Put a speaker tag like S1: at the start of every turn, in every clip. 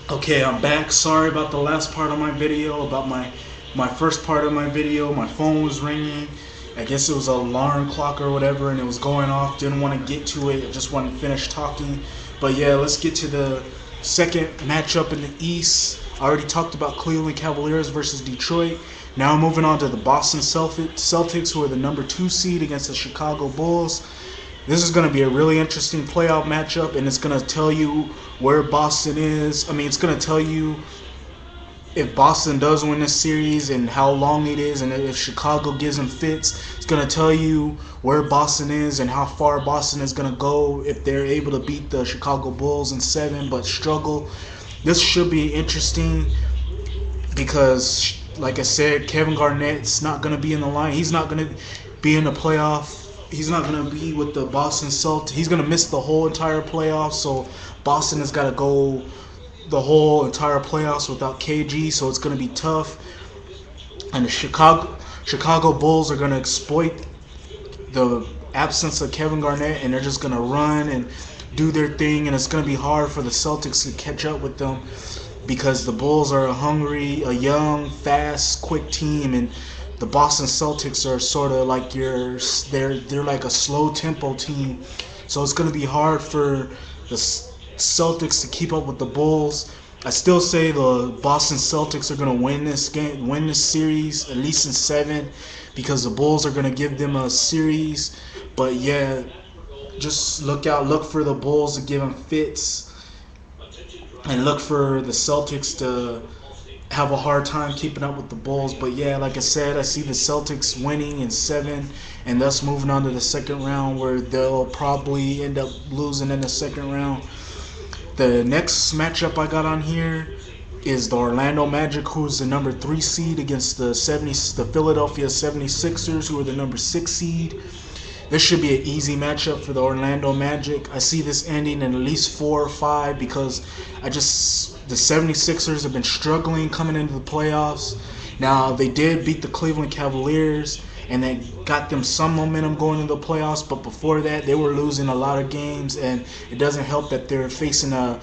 S1: Okay, I'm back. Sorry about the last part of my video, about my first part of my video. My phone was ringing. I guess it was an alarm clock or whatever, and it was going off. Didn't want to get to it. I just wanted to finish talking. But yeah, let's get to the second matchup in the East. I already talked about Cleveland Cavaliers versus Detroit. Now moving on to the Boston Celtics, who are the number 2 seed against the Chicago Bulls. This is going to be a really interesting playoff matchup, and it's going to tell you where Boston is. I mean, it's going to tell you if Boston does win this series and how long it is, and if Chicago gives them fits. It's going to tell you where Boston is and how far Boston is going to go if they're able to beat the Chicago Bulls in 7 but struggle. This should be interesting because, like I said, Kevin Garnett's not going to be in the line. He's not going to be in the playoff. He's not going to be with the Boston Celtics. He's going to miss the whole entire playoffs. So Boston has got to go the whole entire playoffs without KG. So it's going to be tough. And the Chicago Bulls are going to exploit the absence of Kevin Garnett, and they're just going to run and do their thing. And it's going to be hard for the Celtics to catch up with them, because the Bulls are a hungry, a young, fast, quick team, and the Boston Celtics are sort of like they're like a slow tempo team. So it's going to be hard for the Celtics to keep up with the Bulls. I still say the Boston Celtics are going to win this series at least in 7, because the Bulls are going to give them a series. But yeah, just look for the Bulls to give them fits, and look for the Celtics to have a hard time keeping up with the Bulls. But yeah, like I said, I see the Celtics winning in 7, and thus moving on to the second round, where they'll probably end up losing in the second round. The next matchup I got on here is the Orlando Magic, who's the number 3 seed, against the Philadelphia 76ers, who are the number 6 seed. This should be an easy matchup for the Orlando Magic. I see this ending in at least 4 or 5, because the 76ers have been struggling coming into the playoffs. Now, they did beat the Cleveland Cavaliers, and that got them some momentum going into the playoffs, but before that, they were losing a lot of games, and it doesn't help that they're facing a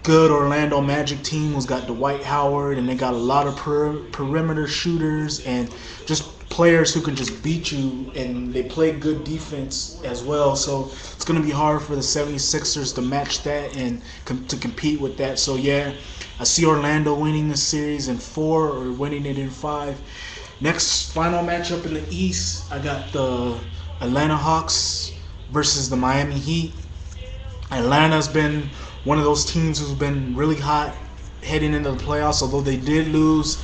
S1: good Orlando Magic team who's got Dwight Howard, and they got a lot of perimeter shooters and just players who can just beat you, and they play good defense as well. So it's going to be hard for the 76ers to match that and to compete with that. So yeah, I see Orlando winning the series in 4 or winning it in 5. Next final matchup in the East, I got the Atlanta Hawks versus the Miami Heat. Atlanta's been one of those teams who's been really hot heading into the playoffs. Although they did lose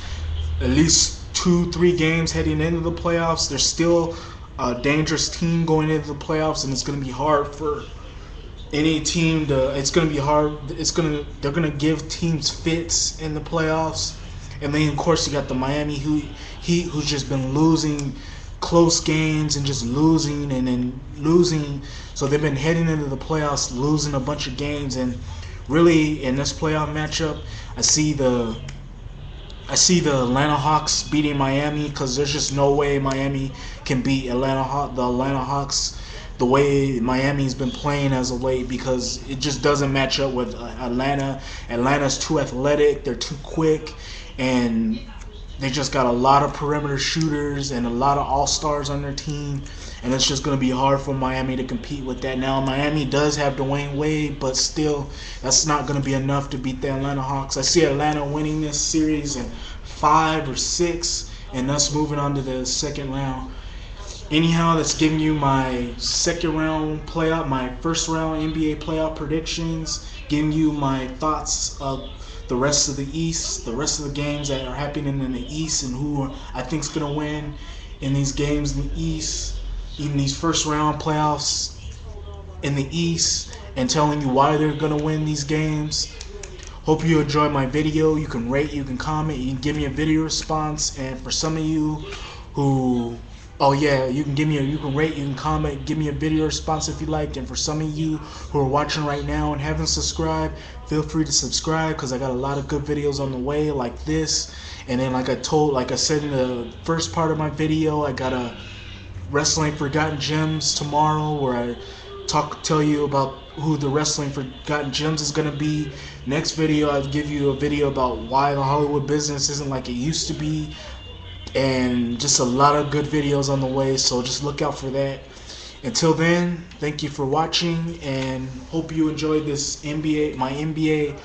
S1: at least 2-3 games heading into the playoffs, they're still a dangerous team going into the playoffs, and it's going to be hard for any team to. It's going to be hard. They're going to give teams fits in the playoffs, and then of course you got the Miami Heat, who's just been losing close games and just losing and then losing. So they've been heading into the playoffs losing a bunch of games, and really in this playoff matchup, I see the Atlanta Hawks beating Miami, because there's just no way Miami can beat the Atlanta Hawks the way Miami's been playing as of late, because it just doesn't match up with Atlanta. Atlanta's too athletic, they're too quick, and they just got a lot of perimeter shooters and a lot of all-stars on their team, and it's just going to be hard for Miami to compete with that. Now, Miami does have Dwayne Wade, but still, that's not going to be enough to beat the Atlanta Hawks. I see Atlanta winning this series in 5 or 6, and thus moving on to the second round. Anyhow, that's giving you my second round playoff, my first round NBA playoff predictions, giving you my thoughts of the rest of the East, the rest of the games that are happening in the East, and who I think is going to win in these games in the East, in these first round playoffs in the East, and telling you why they're going to win these games. Hope you enjoyed my video. You can rate, you can comment, you can give me a video response, and for some of you who you can rate, you can comment, give me a video response if you like. And for some of you who are watching right now and haven't subscribed, feel free to subscribe, because I got a lot of good videos on the way like this. And then like I said in the first part of my video, I got a Wrestling Forgotten Gems tomorrow, where I tell you about who the Wrestling Forgotten Gems is gonna be. Next video, I'll give you a video about why the Hollywood business isn't like it used to be, and just a lot of good videos on the way. So just look out for that. Until then, thank you for watching, and hope you enjoyed this my NBA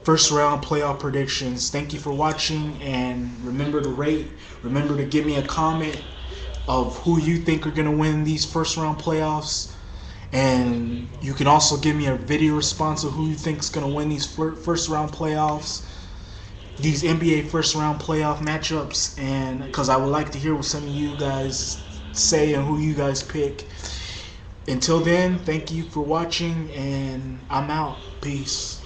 S1: first round playoff predictions. Thank you for watching, and remember to rate. Remember to give me a comment of who you think are gonna win these first round playoffs. And you can also give me a video response of who you think is going to win these first round playoffs, these NBA first round playoff matchups, and because I would like to hear what some of you guys say and who you guys pick. Until then, thank you for watching, and I'm out. Peace.